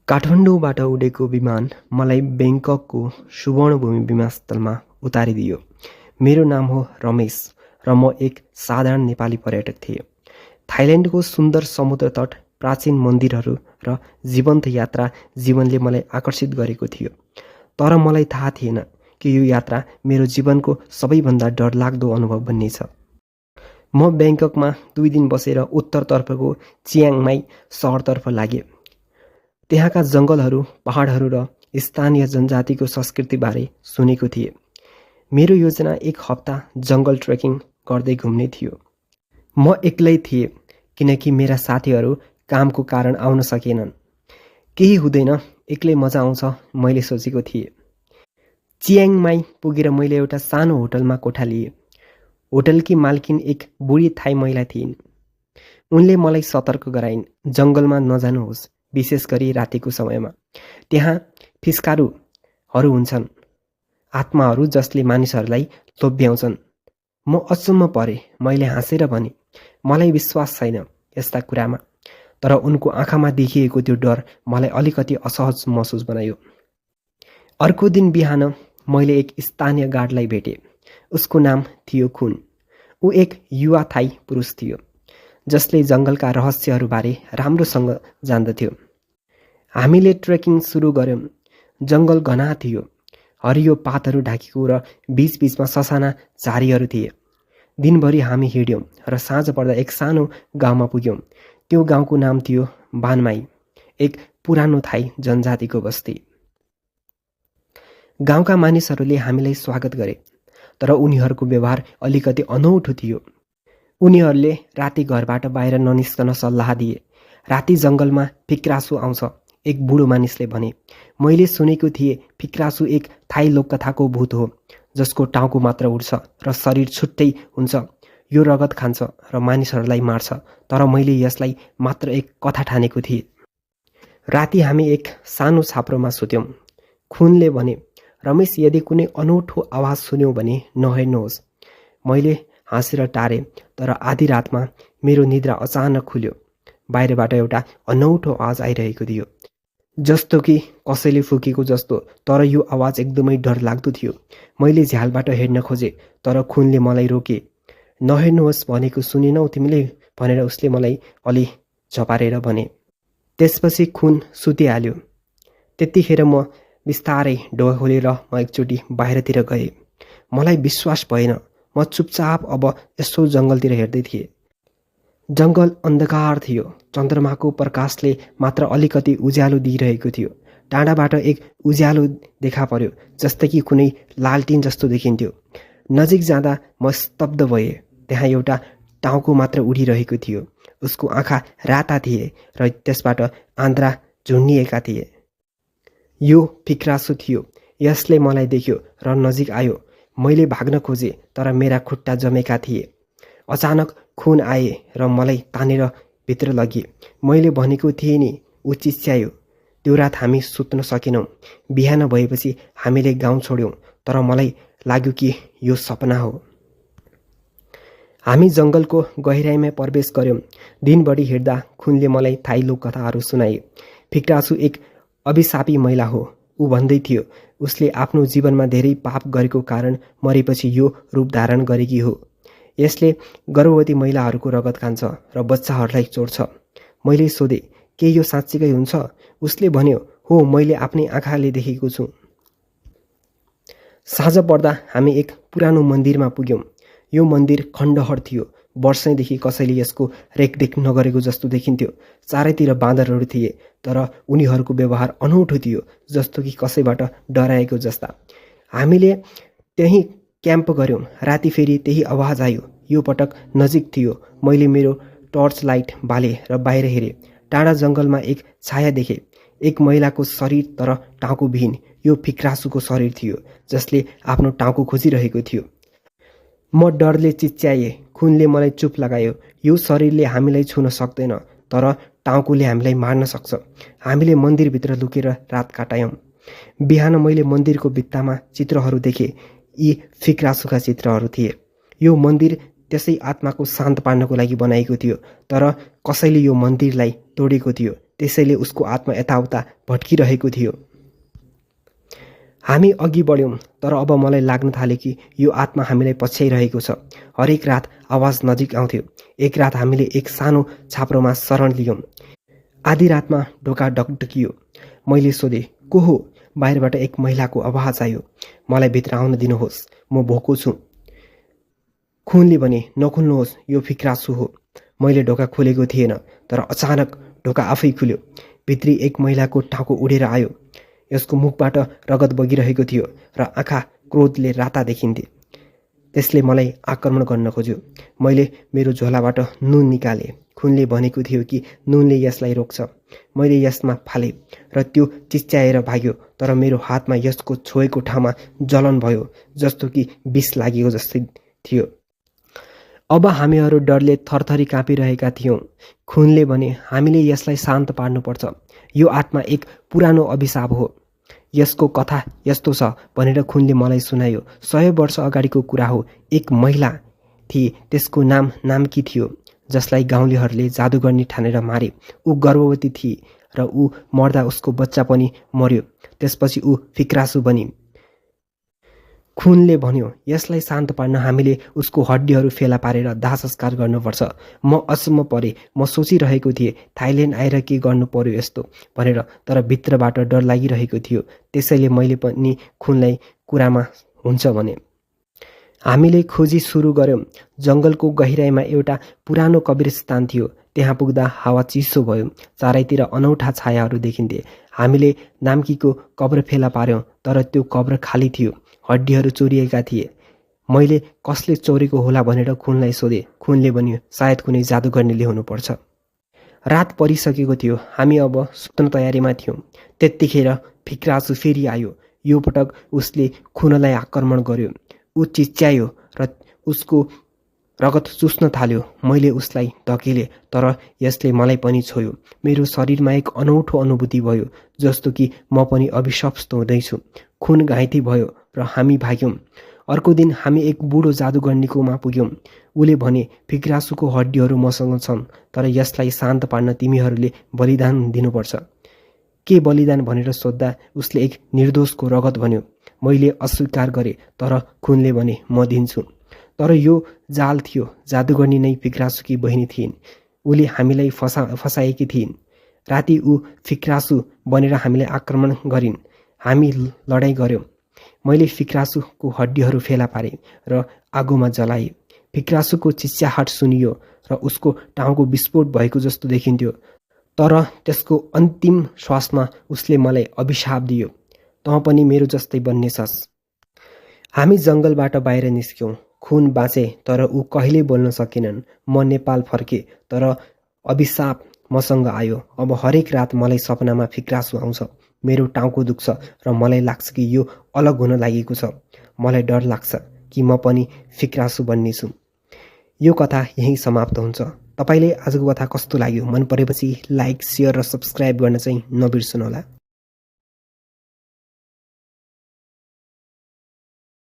काठमाडौँबाट उडेको विमान मलाई बैंककको सुवर्णभूमि विमानस्थलमा उतारिदियो। मेरो नाम हो रमेश र म एक साधारण नेपाली पर्यटक थिएँ। थाइल्यान्डको सुन्दर समुद्र तट, प्राचीन मन्दिरहरू र जीवन्त यात्रा जीवनले मलाई आकर्षित गरेको थियो। तर मलाई थाहा थिएन कि यो यात्रा मेरो जीवनको सबैभन्दा डरलाग्दो अनुभव बन्नेछ। म बैंककमा 2 दिन बसेर उत्तरतर्फको चियाङ माई सहरतर्फ लागेँ। त्यहाँका जङ्गलहरू, पहाडहरू र स्थानीय जनजातिको संस्कृतिबारे सुनेको थिएँ। मेरो योजना 1 हप्ता जङ्गल ट्रेकिङ गर्दै घुम्ने थियो। म एक्लै थिएँ किनकि मेरा साथीहरू कामको कारण आउन सकेनन्। केही हुँदैन, एक्लै मजा आउँछ मैले सोचेको थिएँ। चियाङ माई पुगेर मैले एउटा सानो होटलमा कोठा लिएँ। होटलकी मालकिन एक बुढी थाई महिला थिइन्। उनले मलाई सतर्क गराइन्, जङ्गलमा नजानुहोस्, विशेष गरी रातिको समयमा। त्यहाँ फिस्कारुहरू हुन्छन्, आत्माहरू जसले मानिसहरूलाई लोभ्याउँछन्। म अचम्म परेँ। मैले हाँसेर भनेँ, मलाई विश्वास छैन यस्ता कुरामा। तर उनको आँखामा देखिएको त्यो डर मलाई अलिकति असहज महसुस बनायो। अर्को दिन बिहान मैले एक स्थानीय गार्डलाई भेटेँ। उसको नाम थियो खुन। ऊ एक युवा थाई पुरुष थियो जसले जङ्गलका रहस्यहरूबारे राम्रोसँग जान्दथ्यो। हामीले ट्रेकिङ सुरु गर्यौँ। जङ्गल घना थियो, हरियो पातहरू ढाकेको र बीचबीचमा ससाना झारीहरू थिए। दिनभरि हामी हिँड्यौँ र साँझ पर्दा एक सानो गाउँमा पुग्यौँ। त्यो गाउँको नाम थियो बानमाई, एक पुरानो थाई जनजातिको बस्ती। गाउँका मानिसहरूले हामीलाई स्वागत गरे, तर उनीहरूको व्यवहार अलिकति अनौठो थियो। उनीहरूले राति घरबाट बाहिर ननिस्कन सल्लाह दिए। राति जङ्गलमा फिक्रासु आउँछ, एक बुढो मानिसले भने। मैले सुनेको थिएँ फिक्रासु एक थाई लोककथाको भूत हो जसको टाउको मात्र उड्छ र शरीर छुट्टै हुन्छ। यो रगत खान्छ र मानिसहरूलाई मार्छ, तर मैले यसलाई मात्र एक कथा ठानेको थिएँ। राति हामी एक सानो छाप्रोमा सुत्यौँ। खुनले भने, रमेश, यदि कुनै अनौठो आवाज सुन्यौ भने नहेर्नुहोस्। मैले हाँसेर टारेँ, तर आधी रातमा मेरो निद्रा अचानक खुल्यो। बाहिरबाट एउटा अनौठो आवाज आइरहेको थियो, जस्तो कि कसैले फुकेको जस्तो, तर यो आवाज एकदमै डरलाग्दो थियो। मैले झ्यालबाट हेर्न खोजेँ, तर खुनले मलाई रोके। नहेर्नुहोस् भनेको सुनेनौ तिमीले भनेर उसले मलाई अलि झपारेर भने। त्यसपछि खुन सुतिहाल्यो। त्यतिखेर म बिस्तारै ढोका खोलेर म एकचोटि बाहिरतिर गएँ। मलाई विश्वास भएन। म चुपचाप अब यसो जङ्गलतिर हेर्दै थिएँ। जङ्गल अन्धकार थियो। चन्द्रमाको प्रकाशले मात्र अलिकति उज्यालो दिइरहेको थियो। टाढाबाट एक उज्यालो देखा पर्यो, जस्तै कि कुनै लालटिन जस्तो देखिन्थ्यो। नजिक जाँदा म स्तब्ध भएँ। त्यहाँ एउटा टाउको मात्र उडिरहेको थियो। उसको आँखा राता थिए र त्यसबाट आन्द्रा झुन्डिएका थिए। यो फिक्रासु थियो। यसले मलाई देख्यो र नजिक आयो। मैले भाग्न खोजेँ, तर मेरा खुट्टा जमेका थिए। अचानक खुन आए र मलाई तानेर भित्र लगे। मैले भनेको थिएँ नि, ऊ चिच्यायो। त्यो रात हामी सुत्न सकेनौँ। बिहान भएपछि हामीले गाउँ छोड्यौँ, तर मलाई लाग्यो कि यो सपना हो। हामी जङ्गलको गहिराइमा प्रवेश गर्यौँ। दिनभरि हिँड्दा खुनले मलाई थाई लोककथाहरू सुनाए। फिक्रासु एक अभिशापी महिला हो। ऊ भन्दै थियो उसले आफ्नो जीवनमा धेरै पाप गरेको कारण मरेपछि यो रूप धारण गरेकी हो। यसले गर्भवती महिलाहरूको रगत खान्छ र बच्चाहरूलाई चोर्छ। मैले सोधेँ, के यो साँच्चीकै हुन्छ? उसले भन्यो, हो, मैले आफ्नै आँखाले देखेको छु। साँझ पर्दा हामी एक पुरानो मन्दिरमा पुग्यौँ। यो मन्दिर खण्डहर थियो। वर्षैदेखि कसैले यसको रेखदेख नगरेको जस्तो देखिन्थ्यो। चारैतिर बाँदरहरू थिए, तर उनीहरूको व्यवहार अनौठो थियो, जस्तो कि कसैबाट डराएको जस्ता। हामीले त्यहीँ क्याम्प गर्यौँ। राति फेरि त्यही आवाज आयो। यो पटक नजिक थियो। मैले मेरो टर्च लाइट बालेँ र बाहिर हेरेँ। टाढा जङ्गलमा एक छाया देखेँ, एक महिलाको शरीर, तर टाउको विहीन। यो फिक्रासुको शरीर थियो, जसले आफ्नो टाउको खोजिरहेको थियो। म डरले चिच्याएँ। खुनले मलाई चुप लगायो। यो शरीरले हामीलाई छुन सक्दैन, तर टाउकोले हामीलाई मार्न सक्छ। हामीले मन्दिरभित्र लुकेर रात काट्यौँ। बिहान मैले मन्दिरको भित्तामा चित्रहरू देखेँ। यी फिक्रासुका चित्रहरू थिए। यो मन्दिर त्यसै आत्माको शान्त पार्नको लागि बनाइएको थियो, तर कसैले यो मन्दिरलाई तोडेको थियो। त्यसैले उसको आत्मा यताउता भट्किरहेको थियो। हामी अघि बढ्यौँ, तर अब मलाई लाग्न थाल्यो कि यो आत्मा हामीलाई पछ्याइरहेको छ। हरेक रात आवाज नजिक आउँथ्यो। एक रात हामीले एक सानो छाप्रोमा शरण लियौँ। आधी रातमा ढोका ढकढकियो। मैले सोधेँ, को हो? बाहिरबाट एक महिलाको आवाज आयो। मलाई भित्र आउन दिनुहोस्, म भोको छु। खुनले भने, नखुल्नुहोस्, यो फिक्रासु हो। मैले ढोका खोलेको थिएन, तर अचानक ढोका आफै खुल्यो। भित्री एक महिलाको टाउको उडेर आयो। यसको मुखबाट रगत बगिरहेको थियो र आँखा क्रोधले राता देखिन्थे। त्यसले मलाई आक्रमण गर्न खोज्यो। मैले मेरो झोलाबाट नुन निकालेँ। खुनले भनेको थियो कि नुनले यसलाई रोक्छ। मैले यसमा फालेँ र त्यो चिच्याएर भाग्यो, तर मेरो हातमा यसको छोएको ठाउँमा जलन भयो, जस्तो कि विष लागेको जस्तै थियो। अब हामीहरू डरले थरथरी काँपिरहेका थियौँ। खुनले भने, हामीले यसलाई शान्त पार्नुपर्छ। यो आत्मा एक पुरानो अभिशाप हो। यसको कथा यस्तो छ भनेर खुनले मलाई सुनायो। 100 वर्ष अगाडिको कुरा हो। एक महिला थिए, त्यसको नाम नाम्की थियो, जसलाई गाउँलेहरूले जादुगर्नी ठानेर मारे। ऊ गर्भवती थिए र ऊ मर्दा उसको बच्चा पनि मर्यो। त्यसपछि ऊ फिक्रासु बनी। खुनले भन्यो, यसलाई शान्त पार्न हामीले उसको हड्डीहरू फेला पारेर दाह संस्कार गर्नुपर्छ। म अचम्म परेँ। म सोचिरहेको थिएँ, थाइल्यान्ड आएर के गर्नु पर्यो यस्तो भनेर, तर भित्रबाट डर लागिरहेको थियो। त्यसैले मैले पनि खुनलाई कुरामा हुन्छ भने। हामीले खोजी सुरु गर्यौँ। जङ्गलको गहिराइमा एउटा पुरानो कब्रिस्तान थियो। त्यहाँ पुग्दा हावा चिसो भयो। चारैतिर अनौठा छायाहरू देखिन्थे। हामीले नाम्कीको कब्र फेला पार्यौँ, तर त्यो कब्र खाली थियो। हड्डीहरू चोरिएका थिए। मैले कसले चोरेको होला भनेर खुनलाई सोधेँ। खुनले भन्यो, सायद कुनै जादुगर्नीले हुनुपर्छ। रात परिसकेको थियो। हामी अब सुत्न तयारीमा थियौँ। त्यतिखेर फिक्रासु फेरि आयो। यो पटक उसले खुनलाई आक्रमण गर्यो। ऊ चिच्यायो र उसको रगत चुस्न थाल्यो। मैले उसलाई धकेलेँ, तर यसले मलाई पनि छोयो। मेरो शरीरमा एक अनौठो अनुभूति भयो, जस्तो कि म पनि अभिशप्त हुँदैछु। खुन घाइते भयो र हामी भाग्यौँ। अर्को दिन हामी एक बुढो जादुगर्नीकोमा पुग्यौँ। उले भने, फिक्रासुको हड्डीहरू मसँग छन्, तर यसलाई शान्त पार्न तिमीहरूले बलिदान दिनुपर्छ। के बलिदान भनेर सोद्धा उसले एक निर्दोषको रगत भन्यो। मैले अस्वीकार गरेँ, तर खुनले भने, म दिन्छु। तर यो जाल थियो। जादुगर्नी नै फिक्रासुकी बहिनी थिइन्। उले हामीलाई फसाएकी थिइन्। राति ऊ फिक्रासु बनेर हामीलाई आक्रमण गरिन्। हामी लडाइँ गऱ्यौँ। मैले फिक्रासुको हड्डीहरू फेला पारेँ र आगोमा जलाएँ। फिक्रासुको चिच्याहाट सुनियो र उसको टाउको विस्फोट भएको जस्तो देखिन्थ्यो। तर त्यसको अन्तिम श्वासमा उसले मलाई अभिशाप दियो, तँ पनि मेरो जस्तै बन्नेछस्। हामी जङ्गलबाट बाहिर निस्क्यौँ। खुन बाँचे, तर ऊ कहिल्यै बोल्न सकेनन्। म नेपाल फर्केँ, तर अभिशाप मसँग आयो। अब हरेक रात मलाई सपनामा फिक्रासु आउँछ। मेरो टाउको दुख्छ र मलाई लाग्छ कि यो अलग हुन लागेको छ। मलाई डर लाग्छ कि म पनि फिक्रासु बन्नेछु। यो कथा यहीँ समाप्त हुन्छ। तपाईँले आजको कथा कस्तो लाग्यो? मन परेपछि लाइक, सेयर र सब्सक्राइब गर्न चाहिँ नबिर्सनुहोला।